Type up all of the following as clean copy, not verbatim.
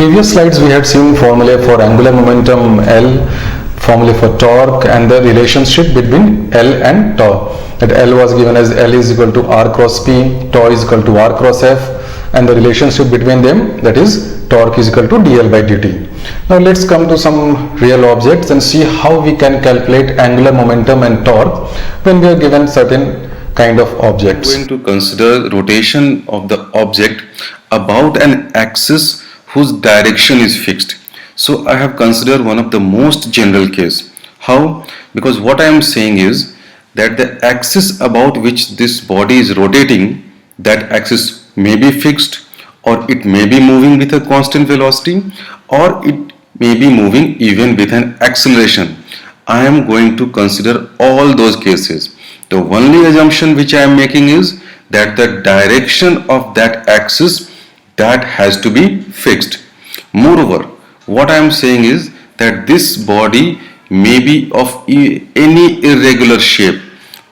previous slides we had seen formulae for angular momentum L, formulae for torque, and the relationship between L and tau. That L was given as L is equal to R cross P, tau is equal to R cross F, and the relationship between them, that is torque is equal to dl by dt. Now let's come to some real objects and see how we can calculate angular momentum and torque when we are given certain kind of objects. We are going to consider rotation of the object about an axis whose direction is fixed. So I have considered one of the most general case. How? Because what I am saying is that the axis about which this body is rotating, that axis may be fixed, or it may be moving with a constant velocity, or it may be moving even with an acceleration. I am going to consider all those cases. The only assumption which I am making is that the direction of that axis, that has to be fixed. Moreover, what I am saying is that this body may be of any irregular shape.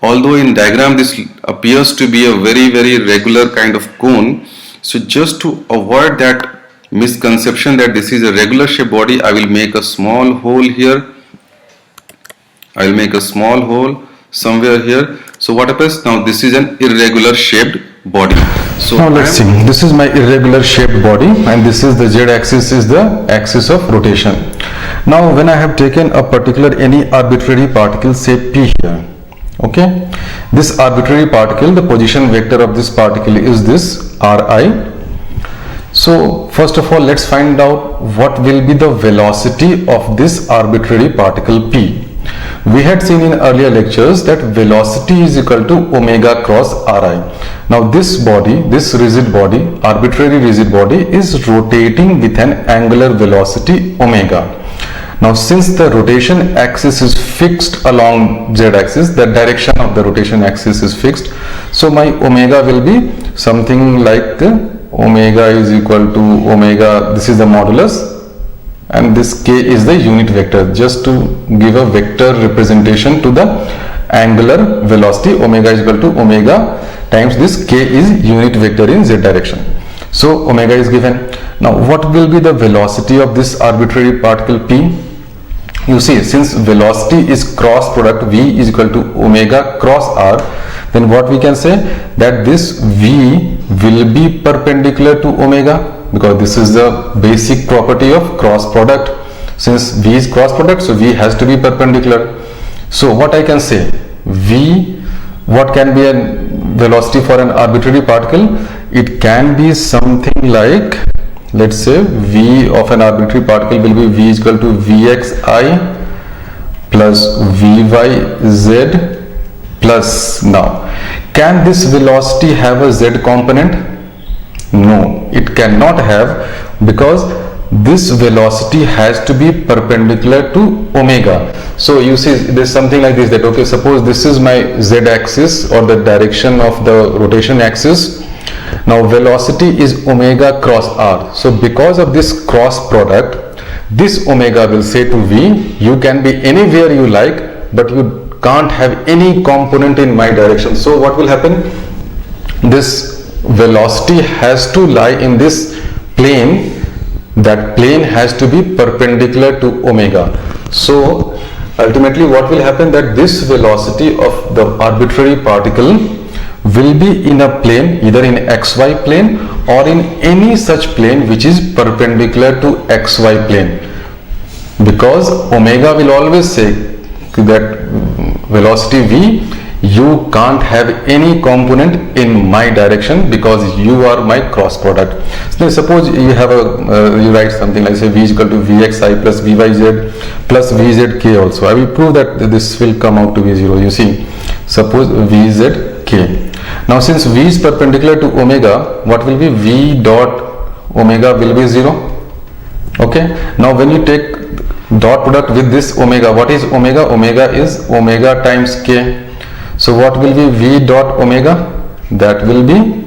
Although in diagram this appears to be a very regular kind of cone, so just to avoid that misconception that this is a regular shape body, I will make a small hole here. I will make a small hole somewhere here. So what happens now? This is an irregular shaped body. So now let's see. This is my irregular shaped body, and this is the z-axis is the axis of rotation. Now when I have taken a particular any arbitrary particle, say P here, okay, this arbitrary particle, the position vector of this particle is this Ri. So first of all, let's find out what will be the velocity of this arbitrary particle P. We had seen in earlier lectures that velocity is equal to omega cross Ri. Now this body, this rigid body, arbitrary rigid body is rotating with an angular velocity omega. Now since the rotation axis is fixed along z-axis, the direction of the rotation axis is fixed, so my omega will be something like omega is equal to omega, this is the modulus, and this k is the unit vector, just to give a vector representation to the angular velocity. Omega is equal to omega times this k is unit vector in z direction. So omega is given. Now what will be the velocity of this arbitrary particle P? You see, since velocity is cross product v is equal to omega cross r, then what we can say that this v will be perpendicular to omega, because this is the basic property of cross product. Since v is cross product, so v has to be perpendicular. So what I can say, v, what can be a velocity for an arbitrary particle? It can be something like, let's say v of an arbitrary particle will be v is equal to vxi plus vyz plus, now can this velocity have a z component? No, it cannot have, because this velocity has to be perpendicular to omega. So you see there's something like this, that okay, suppose this is my z-axis or the direction of the rotation axis. Now velocity is omega cross r. So because of this cross product, this omega will say to v, you can be anywhere you like, but you can't have any component in my direction. So what will happen? This velocity has to lie in this plane. That plane has to be perpendicular to omega. So ultimately what will happen, that this velocity of the arbitrary particle will be in a plane, either in xy plane or in any such plane which is perpendicular to xy plane, because omega will always say that velocity v, you can't have any component in my direction because you are my cross product. So suppose you have a you write something like, say v is equal to vxi plus vyz plus vzk also. I will prove that this will come out to be 0. You see, suppose vzk. Now since v is perpendicular to omega, what will be? V dot omega will be 0. Okay. Now when you take dot product with this omega, what is omega? Omega is omega times k. So what will be v dot omega? That will be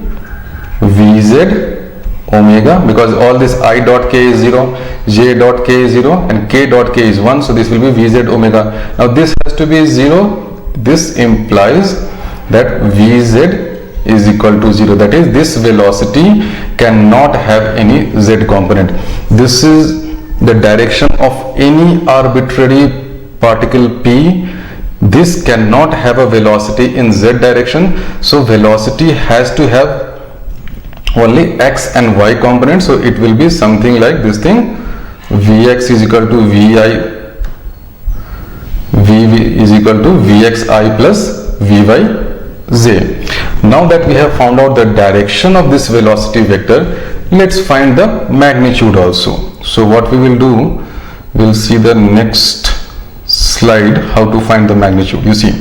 vz omega, because all this I dot k is 0, j dot k is 0 and k dot k is 1. So this will be vz omega. Now this has to be 0. This implies that vz is equal to 0. That is, this velocity cannot have any z component. This is the direction of any arbitrary particle p. This cannot have a velocity in z direction, so velocity has to have only x and y component. So it will be something like this thing: vx is equal to vi, vv is equal to vxi plus vyj. Now that we have found out the direction of this velocity vector, let's find the magnitude also. So what we will do, we'll see the next slide how to find the magnitude. You see,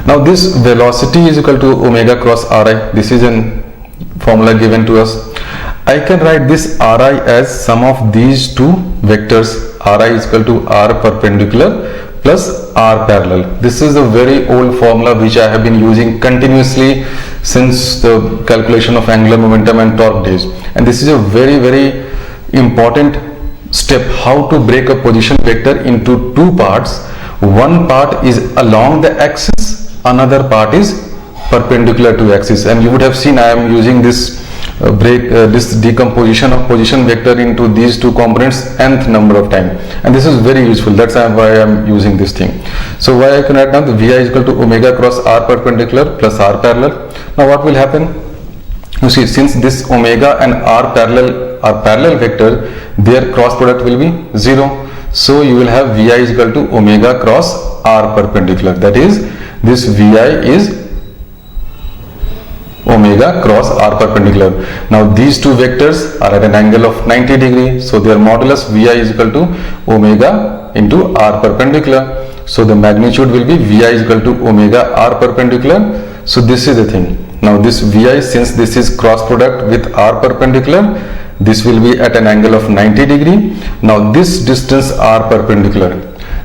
now this velocity is equal to omega cross ri. This is a formula given to us. I can write this ri as sum of these two vectors. Ri is equal to r perpendicular plus r parallel. This is a very old formula which I have been using continuously since the calculation of angular momentum and torque days, and this is a very important step, how to break a position vector into two parts. One part is along the axis, another part is perpendicular to axis, and you would have seen I am using this this decomposition of position vector into these two components nth number of time, and this is very useful. That's why I am using this thing. So why I can write down the vi is equal to omega cross r perpendicular plus r parallel. Now what will happen? You see, since this omega and r parallel are parallel vector, their cross product will be 0. So you will have vi is equal to omega cross r perpendicular. That is, this vi is omega cross r perpendicular. Now these two vectors are at an angle of 90 degree, so their modulus vi is equal to omega into r perpendicular. So the magnitude will be vi is equal to omega r perpendicular. So this is the thing. Now this vi, since this is cross product with r perpendicular, this will be at an angle of 90 degree. Now this distance r perpendicular,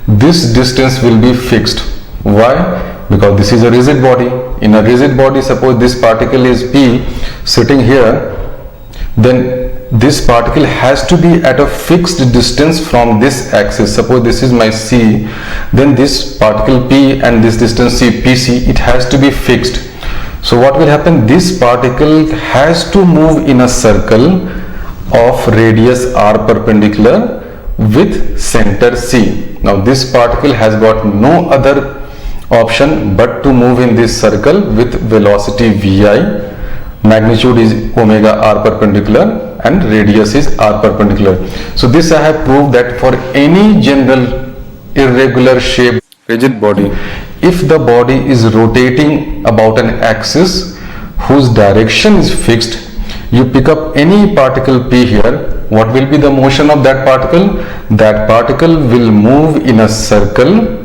this distance will be fixed. Why? Because this is a rigid body. In a rigid body, suppose this particle is p sitting here, then this particle has to be at a fixed distance from this axis. Suppose this is my c, then this particle p and this distance c, pc, it has to be fixed. So what will happen? This particle has to move in a circle of radius r perpendicular with center c. Now this particle has got no other option but to move in this circle with velocity vi. Magnitude is omega r perpendicular and radius is r perpendicular. So this I have proved that for any general irregular shape rigid body, if the body is rotating about an axis whose direction is fixed, you pick up any particle p here, what will be the motion of that particle? That particle will move in a circle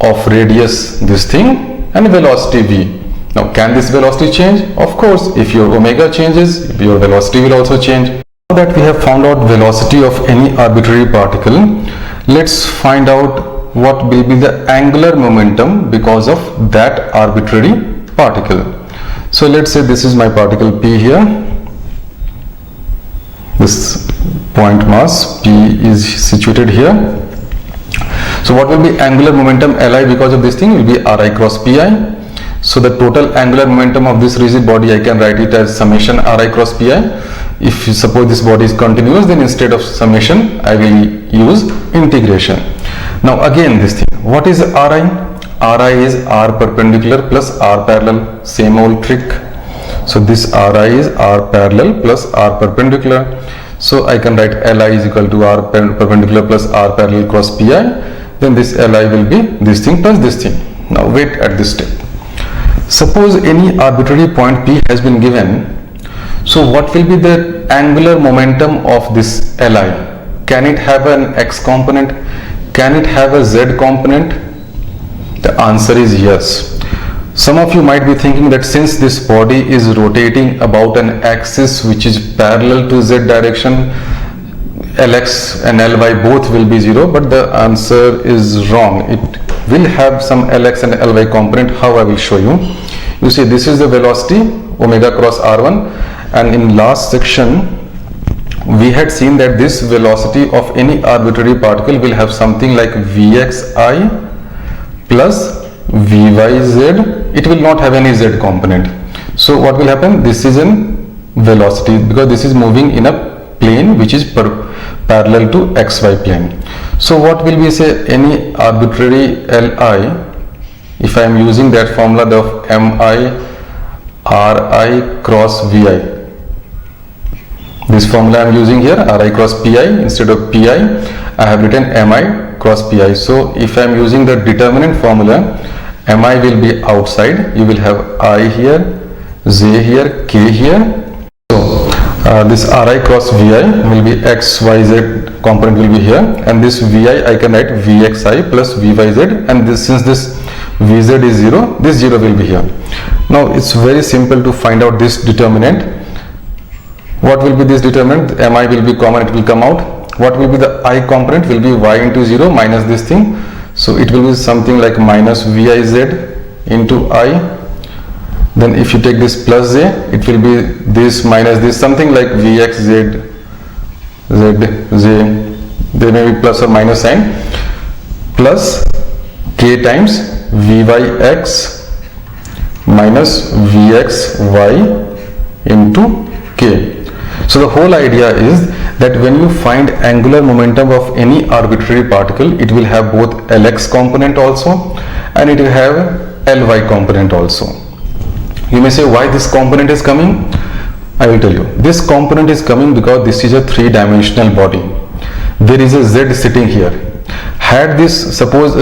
of radius this thing and velocity v. Now can this velocity change? Of course, if your omega changes, your velocity will also change. Now that we have found out velocity of any arbitrary particle, let's find out what will be the angular momentum because of that arbitrary particle. So let's say this is my particle p here. This point mass p is situated here. So what will be angular momentum Li because of this thing will be Ri cross Pi. So the total angular momentum of this rigid body, I can write it as summation Ri cross Pi. If you suppose this body is continuous, then instead of summation I will use integration. Now again this thing, what is Ri? Ri is r perpendicular plus r parallel, same old trick. So this Ri is r parallel plus r perpendicular. So I can write Li is equal to r perpendicular plus r parallel cross Pi. Then this Li will be this thing plus this thing. Now wait at this step. Suppose any arbitrary point P has been given. So what will be the angular momentum of this Li? Can it have an x component? Can it have a z component? The answer is yes. Some of you might be thinking that since this body is rotating about an axis which is parallel to z direction, Lx and Ly both will be 0, but the answer is wrong. It will have some Lx and Ly component. How I will show you. You see, this is the velocity omega cross r1, and in last section we had seen that this velocity of any arbitrary particle will have something like vxi plus vyz. It will not have any z component. So what will happen? This is an velocity, because this is moving in a plane which is parallel to xy plane. So what will we say? Any arbitrary Li, if I am using that formula of mi Ri cross Vi, this formula I am using here, Ri cross Pi, instead of Pi I have written mi cross Pi. So if I am using the determinant formula, mi will be outside, you will have I here, j here, k here. So this Ri cross Vi will be x, y, z component will be here, and this Vi I can write Vxi plus Vyz, and this, since this Vz is 0, this 0 will be here. Now it's very simple to find out this determinant. What will be this determinant? Mi will be common, it will come out. What will be the I component? Will be y into 0 minus this thing. So it will be something like minus Viz into I. Then if you take this plus j, it will be this minus this, something like Vx z j, there may be plus or minus sign, plus k times Vyx minus Vxy into k. So the whole idea is that when you find angular momentum of any arbitrary particle, it will have both Lx component also and it will have Ly component also. You may say, why this component is coming? I will tell you. This component is coming because this is a three-dimensional body. There is a z sitting here. Had this, suppose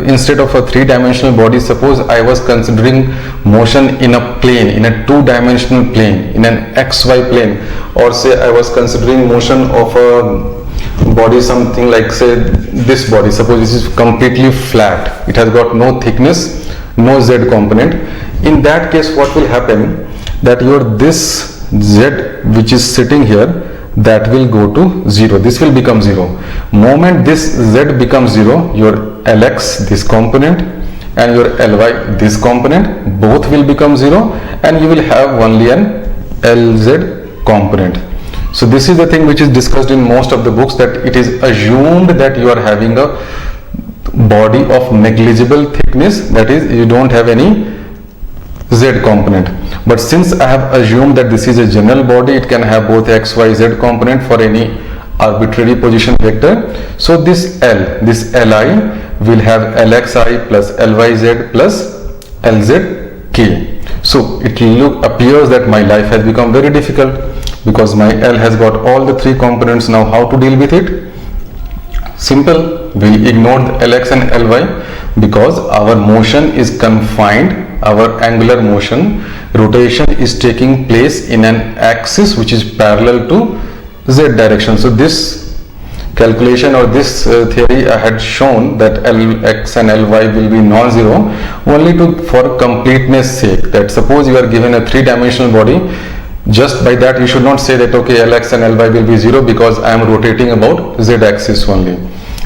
instead of a three-dimensional body, suppose I was considering motion in a plane, in a two-dimensional plane, in an xy plane, or say I was considering motion of a body, something like say this body, suppose this is completely flat, it has got no thickness, no z component. In that case what will happen, that your this z which is sitting here, that will go to 0, this will become 0. Moment this z becomes 0, your Lx, this component, and your Ly, this component, both will become 0, and you will have only an Lz component. So this is the thing which is discussed in most of the books, that it is assumed that you are having a body of negligible thickness, that is you don't have any z component. But since I have assumed that this is a general body, it can have both x, y, z component for any arbitrary position vector. So this L, this Li will have Lxi plus Lyz plus Lzk. So it appears that my life has become very difficult because my L has got all the three components. Now how to deal with it? Simple, we ignore the Lx and Ly because our motion is confined, our angular motion, rotation is taking place in an axis which is parallel to z direction. So this calculation or this theory I had shown that Lx and Ly will be non-zero only for completeness sake, that suppose you are given a three-dimensional body, just by that you should not say that okay Lx and Ly will be 0 because I am rotating about z axis only.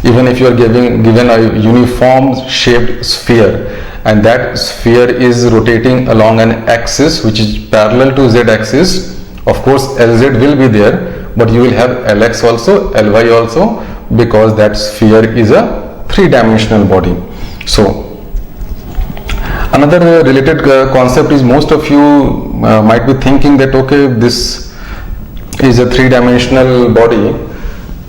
Even if you are given a uniform shaped sphere and that sphere is rotating along an axis which is parallel to z axis, of course Lz will be there, but you will have Lx also, Ly also, because that sphere is a three-dimensional body. So another related concept is, most of you might be thinking that okay, this is a three-dimensional body,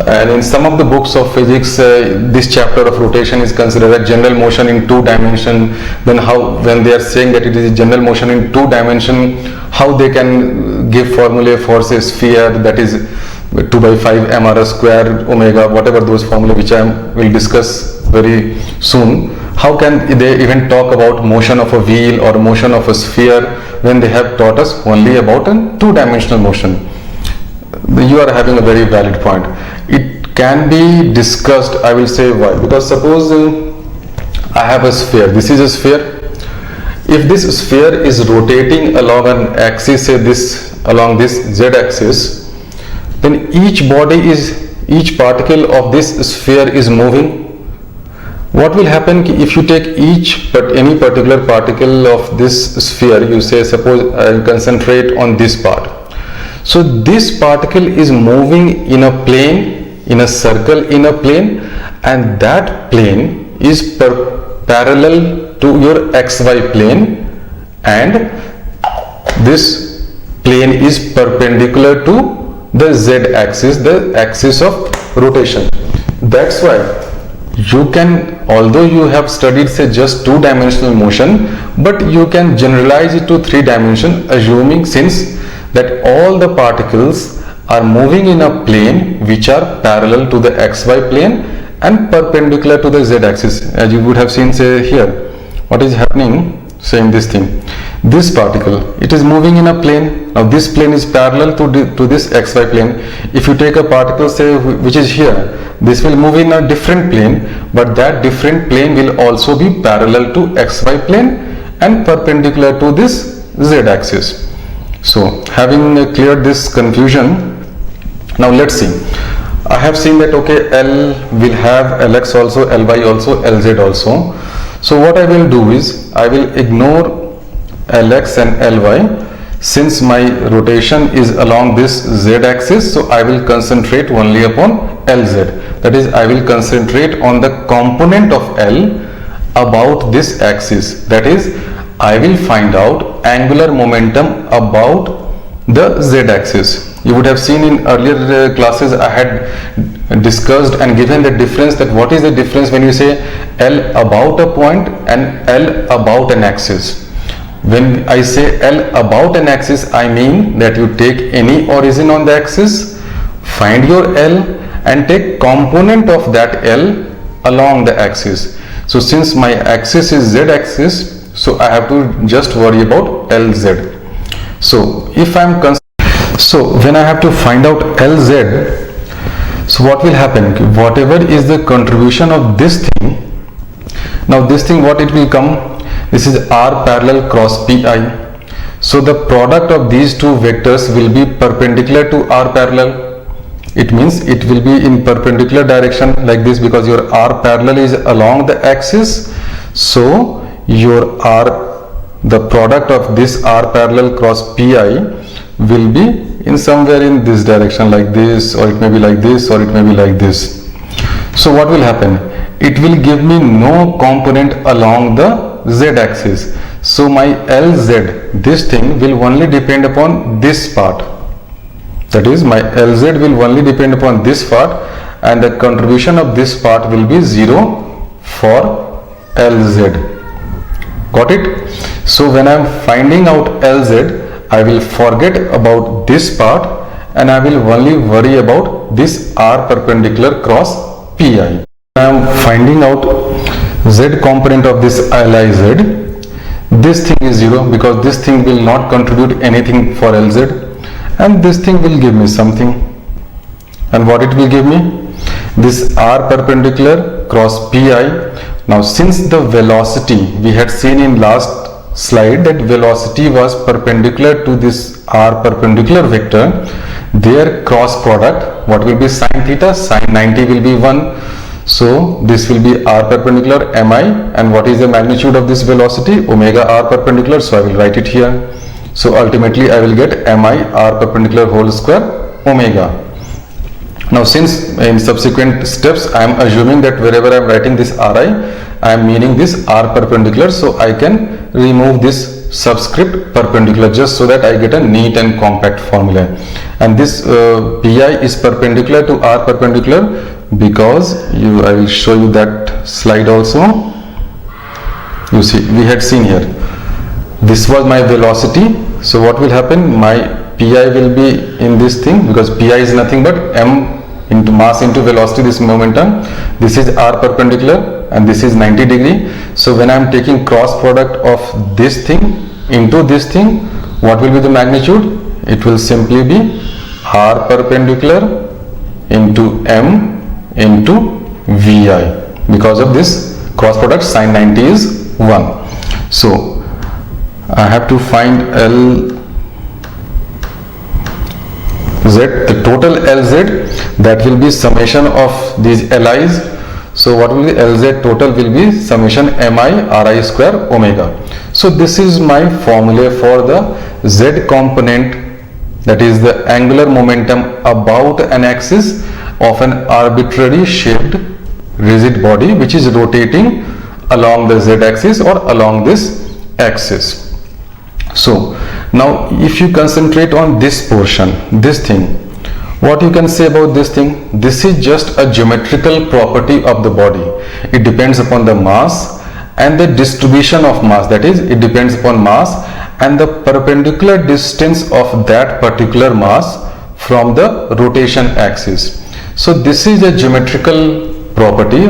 and in some of the books of physics this chapter of rotation is considered a general motion in two dimension. Then how, when they are saying that it is a general motion in two dimension, how they can give formulae for say sphere, that is 2 by 5 mr square omega, whatever those formulae which I will discuss very soon. How can they even talk about motion of a wheel or motion of a sphere when they have taught us only about a two-dimensional motion? You are having a very valid point. It can be discussed, I will say why. Because suppose I have a sphere, this is a sphere. If this sphere is rotating along an axis, say this, along this z axis, then each particle of this sphere is moving. What will happen if you take any particular particle of this sphere, you say suppose I concentrate on this part. So this particle is moving in a plane, in a circle in a plane, and that plane is parallel to your xy plane, and this plane is perpendicular to the z axis, the axis of rotation. That's why you can, although you have studied say just two-dimensional motion, but you can generalize it to three-dimension, assuming since that all the particles are moving in a plane which are parallel to the xy plane and perpendicular to the z axis. As you would have seen say here, what is happening, say in this thing, this particle, it is moving in a plane. Now this plane is parallel to this xy plane. If you take a particle say which is here, this will move in a different plane, but that different plane will also be parallel to xy plane and perpendicular to this z axis. So having cleared this confusion, now let's see. I have seen that okay, L will have Lx also, Ly also, Lz also. So what I will do is I will ignore Lx and Ly since my rotation is along this z axis. So I will concentrate only upon Lz. That is, I will concentrate on the component of L about this axis. That is, I will find out angular momentum about the z axis. You would have seen in earlier classes I had discussed and given the difference, that what is the difference when you say L about a point and L about an axis. When I say L about an axis, I mean that you take any origin on the axis, find your L and take component of that L along the axis. So since my axis is z axis, so I have to just worry about Lz. So if I am so when I have to find out Lz, so what will happen? Whatever is the contribution of this thing, now this thing what it will come, this is r parallel cross pi. So the product of these two vectors will be perpendicular to r parallel. It means it will be in perpendicular direction like this, because your r parallel is along the axis. So your r, the product of this r parallel cross pi will be in somewhere in this direction like this, or it may be like this, or it may be like this. So what will happen? It will give me no component along the z axis. So my Lz, this thing will only depend upon this part. That is, my Lz will only depend upon this part, and the contribution of this part will be 0 for Lz. Got it? So when I am finding out Lz, I will forget about this part and I will only worry about this r perpendicular cross pi. I am finding out z component of this Liz. This thing is 0 because this thing will not contribute anything for Lz, and this thing will give me something. And what it will give me? This r perpendicular cross pi. Now since the velocity, we had seen in last slide that velocity was perpendicular to this r perpendicular vector, their cross product, what will be sine theta? Sine 90 will be 1. So this will be r perpendicular mi, and what is the magnitude of this velocity? Omega r perpendicular. So I will write it here. So ultimately I will get mi r perpendicular whole square omega. Now since in subsequent steps I am assuming that wherever I am writing this ri, I am meaning this r perpendicular, so I can remove this subscript perpendicular just so that I get a neat and compact formula. And this pi is perpendicular to r perpendicular because I will show you that slide also. You see, we had seen here, this was my velocity. So what will happen? My pi will be in this thing, because pi is nothing but m into mass into velocity, this momentum. This is r perpendicular and this is 90 degree. So when I am taking cross product of this thing into this thing, what will be the magnitude? It will simply be r perpendicular into m into vi, because of this cross product sine 90 is 1. So I have to find Lz, the total Lz, that will be summation of these Li's. So what will be Lz total will be summation mi ri square omega. So this is my formula for the z component, that is the angular momentum about an axis of an arbitrary shaped rigid body which is rotating along the z axis or along this axis. So now if you concentrate on this portion, this thing, what you can say about this thing? This is just a geometrical property of the body. It depends upon the mass and the distribution of mass, that is, it depends upon mass and the perpendicular distance of that particular mass from the rotation axis. So this is a geometrical property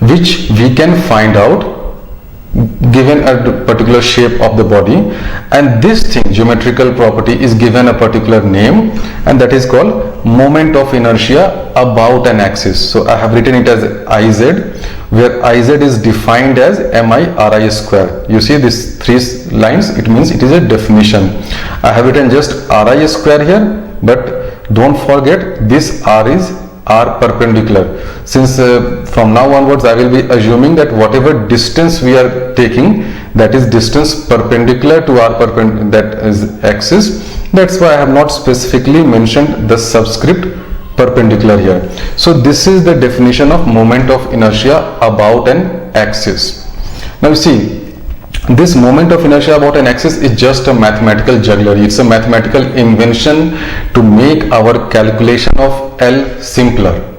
which we can find out given a particular shape of the body, and this thing, geometrical property, is given a particular name, and that is called moment of inertia about an axis. So I have written it as Iz, where Iz is defined as mi/ri square. You see these three lines, it means it is a definition. I have written just ri square here, but don't forget this r is are perpendicular. Since from now onwards I will be assuming that whatever distance we are taking, that is distance perpendicular to our that is axis. That's why I have not specifically mentioned the subscript perpendicular here. So this is the definition of moment of inertia about an axis. Now you see, this moment of inertia about an axis is just a mathematical jugglery. It's a mathematical invention to make our calculation of L simpler.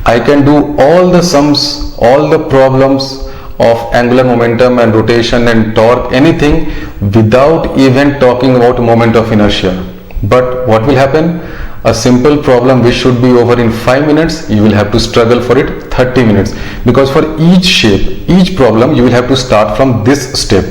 I can do all the sums, all the problems of angular momentum and rotation and torque, anything, without even talking about moment of inertia. But what will happen? A simple problem which should be over in 5 minutes, you will have to struggle for it 30 minutes, because for each shape, each problem, you will have to start from this step.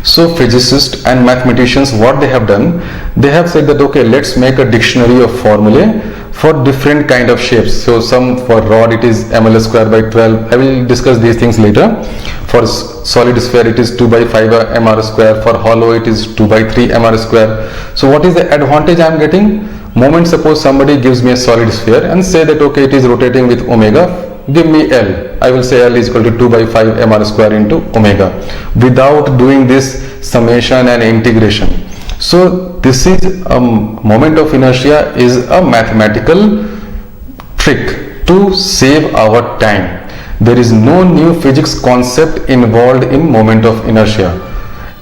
So physicists and mathematicians, what they have done, they have said that okay, let's make a dictionary of formulae for different kind of shapes. So some, for rod it is ml square by 12. I will discuss these things later. For solid sphere it is 2 by 5 mr square. For hollow it is 2 by 3 mr square. So what is the advantage I am getting? Moment, suppose somebody gives me a solid sphere and say that okay, it is rotating with omega, give me L. I will say L is equal to 2 by 5 mr square into omega, without doing this summation and integration. So this is moment of inertia is a mathematical trick to save our time. There is no new physics concept involved in moment of inertia.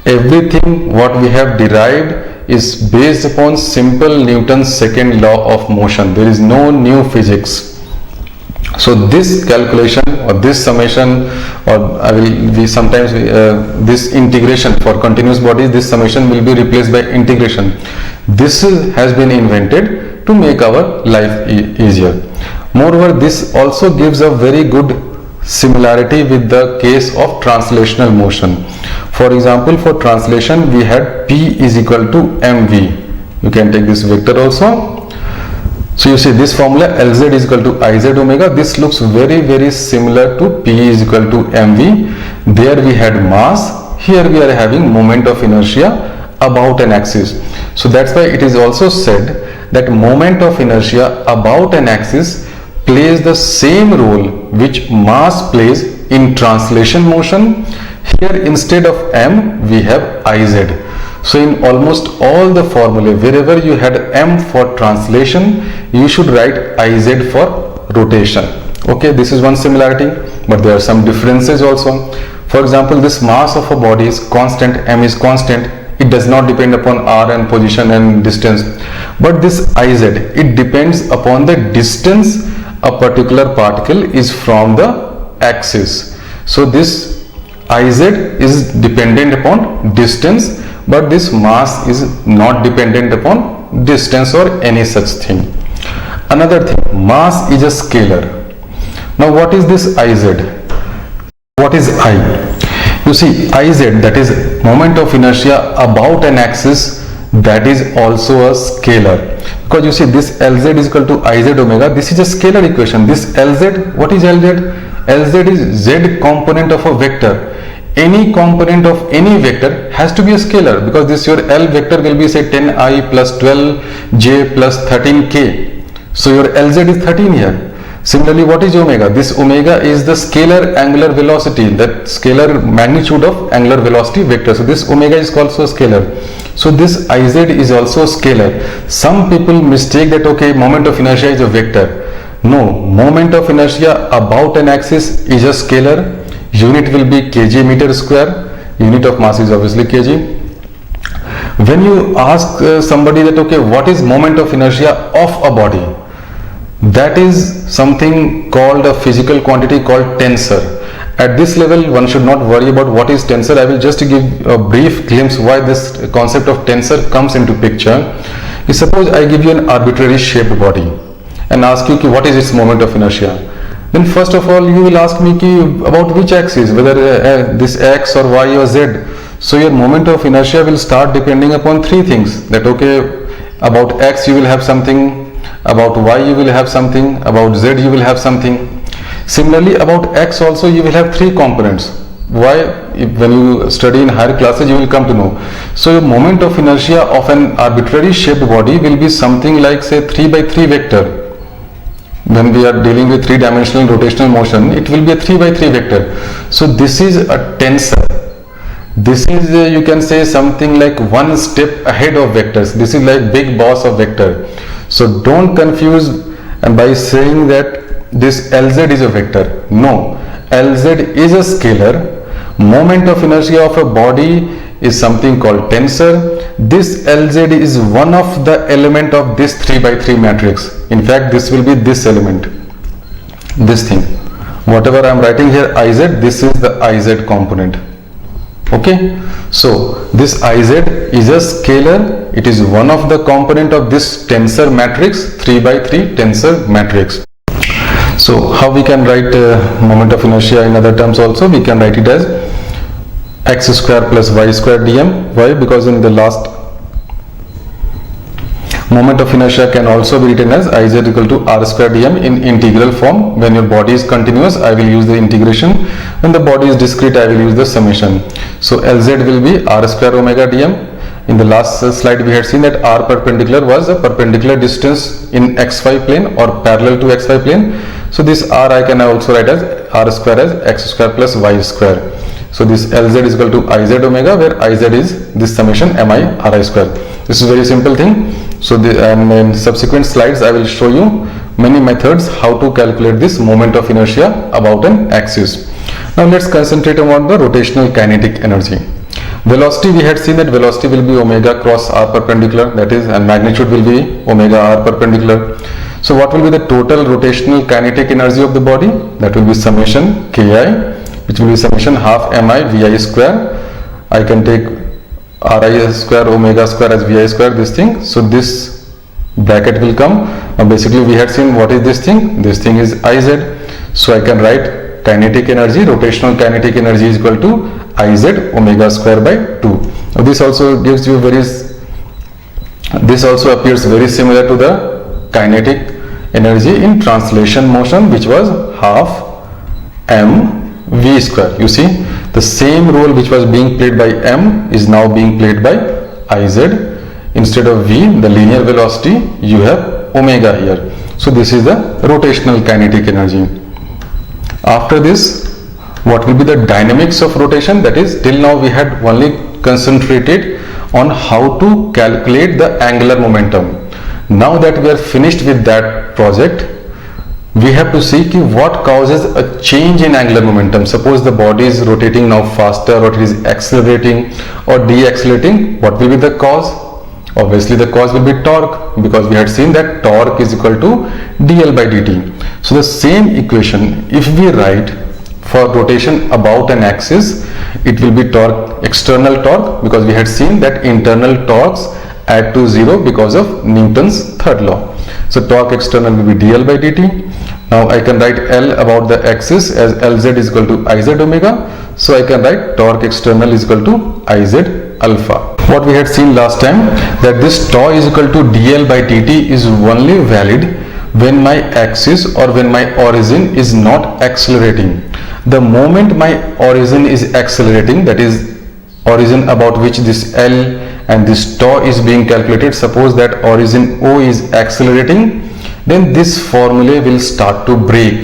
Everything what we have derived is based upon simple Newton's second law of motion. There is no new physics. So this calculation or this summation, or this integration for continuous bodies, this summation will be replaced by integration. This has been invented to make our life easier. Moreover, this also gives a very good similarity with the case of translational motion. For example, for translation we had P is equal to mv. You can take this vector also. So you see this formula Lz is equal to Iz omega. This looks very similar to P is equal to mv. There we had mass, here we are having moment of inertia about an axis. So that's why it is also said that moment of inertia about an axis plays the same role which mass plays in translation motion. Here instead of m we have Iz. So in almost all the formulae, wherever you had m for translation, you should write Iz for rotation. Okay, this is one similarity, but there are some differences also. For example, this mass of a body is constant, m is constant. It does not depend upon r and position and distance. But this Iz, it depends upon the distance a particular particle is from the axis. So this Iz is dependent upon distance, but this mass is not dependent upon distance or any such thing. Another thing, mass is a scalar. Now what is this Iz? What is I? You see, Iz, that is moment of inertia about an axis, that is also a scalar. Because you see this Lz is equal to Iz omega, this is a scalar equation. This Lz, what is Lz? Lz is z component of a vector. Any component of any vector has to be a scalar, because this your L vector will be say 10i plus 12j plus 13k. So your Lz is 13 here. Similarly, what is omega? This omega is the scalar angular velocity, that scalar magnitude of angular velocity vector. So this omega is also a scalar. So this Iz is also a scalar. Some people mistake that okay, moment of inertia is a vector. No, moment of inertia about an axis is a scalar. Unit will be kg meter square. Unit of mass is obviously kg. When you ask somebody that, okay, what is moment of inertia of a body, that is something called a physical quantity called tensor. At this level, one should not worry about what is tensor. I will just give a brief glimpse why this concept of tensor comes into picture. Suppose I give you an arbitrary shaped body and ask you what is its moment of inertia. Then first of all you will ask me about which axis, whether this x or y or z. So your moment of inertia will start depending upon three things, that okay, about x you will have something, about y you will have something, about z you will have something. Similarly about x also you will have three components. Why? When you study in higher classes you will come to know. So your moment of inertia of an arbitrary shaped body will be something like, say, 3/3 vector. When we are dealing with three-dimensional rotational motion, it will be a 3/3 vector. So this is a tensor. This is you can say something like one step ahead of vectors. This is like big boss of vector. So don't confuse and by saying that this Lz is a vector. No, Lz is a scalar. Moment of inertia of a body is something called tensor. This Lz is one of the element of this 3/3 matrix. In fact, this will be this element, this thing. Whatever I am writing here Iz, this is the Iz component. Okay, so this Iz is a scalar. It is one of the component of this tensor matrix, 3/3 tensor matrix. So how we can write moment of inertia in other terms also? We can write it as x square plus y square dm. Why? Because in the last, moment of inertia can also be written as Iz equal to r square dm in integral form. When your body is continuous, I will use the integration. When the body is discrete, I will use the summation. So Lz will be r square omega dm. In the last slide we had seen that r perpendicular was a perpendicular distance in xy plane or parallel to xy plane. So this r I can also write as r square as x square plus y square. So this Lz is equal to Iz omega, where Iz is this summation mi ri square. This is very simple thing. So and in subsequent slides I will show you many methods how to calculate this moment of inertia about an axis. Now let's concentrate on the rotational kinetic energy. Velocity, we had seen that velocity will be omega cross r perpendicular, that is, and magnitude will be omega r perpendicular. So what will be the total rotational kinetic energy of the body? That will be summation ki, which will be summation half mi vi square. I can take ri square omega square as vi square, this thing. So this bracket will come. Now basically we had seen what is this thing. This thing is Iz. So I can write kinetic energy, rotational kinetic energy is equal to Iz omega square by 2. Now this also gives you this also appears very similar to the kinetic energy in translation motion, which was half m v square. You see, the same role which was being played by m is now being played by Iz. Instead of v, the linear velocity, you have omega here. So this is the rotational kinetic energy. After this, what will be the dynamics of rotation? That is, till now we had only concentrated on how to calculate the angular momentum. Now that we are finished with that project, we have to see what causes a change in angular momentum. Suppose the body is rotating now faster, or it is accelerating or deaccelerating. What will be the cause? Obviously the cause will be torque, because we had seen that torque is equal to dl by dt. So the same equation, if we write for rotation about an axis, it will be torque, external torque, because we had seen that internal torques add to zero because of Newton's third law. So torque external will be dl by dt. Now I can write L about the axis as Lz is equal to Iz omega. So I can write torque external is equal to Iz alpha. What we had seen last time, that this tau is equal to dl by dt is only valid when my axis or when my origin is not accelerating. The moment my origin is accelerating, that is origin about which this L and this tau is being calculated, suppose that origin O is accelerating, then this formula will start to break.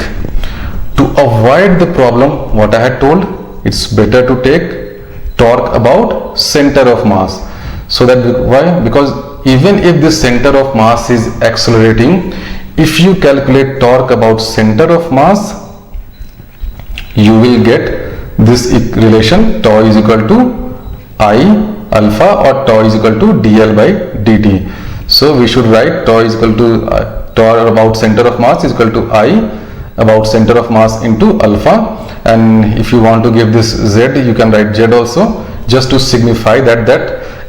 To avoid the problem what I had told, it's better to take torque about center of mass. So that, why? Because even if the center of mass is accelerating, if you calculate torque about center of mass, you will get this relation tau is equal to I alpha, or tau is equal to dl by dt. So we should write tau is equal to tau about center of mass is equal to I about center of mass into alpha, and if you want to give this z, you can write z also, just to signify that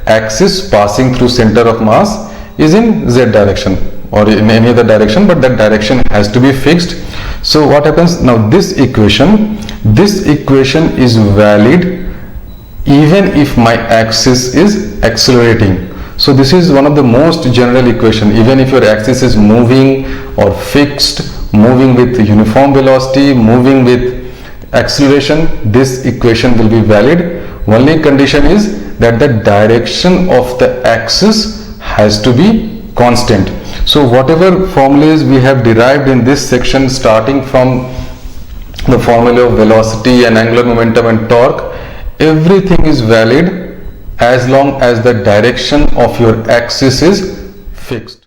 axis passing through center of mass is in z direction or in any other direction, but that direction has to be fixed. So what happens now, this equation is valid even if my axis is accelerating. So this is one of the most general equation. Even if your axis is moving or fixed, moving with uniform velocity, moving with acceleration, this equation will be valid. Only condition is that the direction of the axis has to be constant. So whatever formulas we have derived in this section, starting from the formula of velocity and angular momentum and torque, everything is valid as long as the direction of your axis is fixed.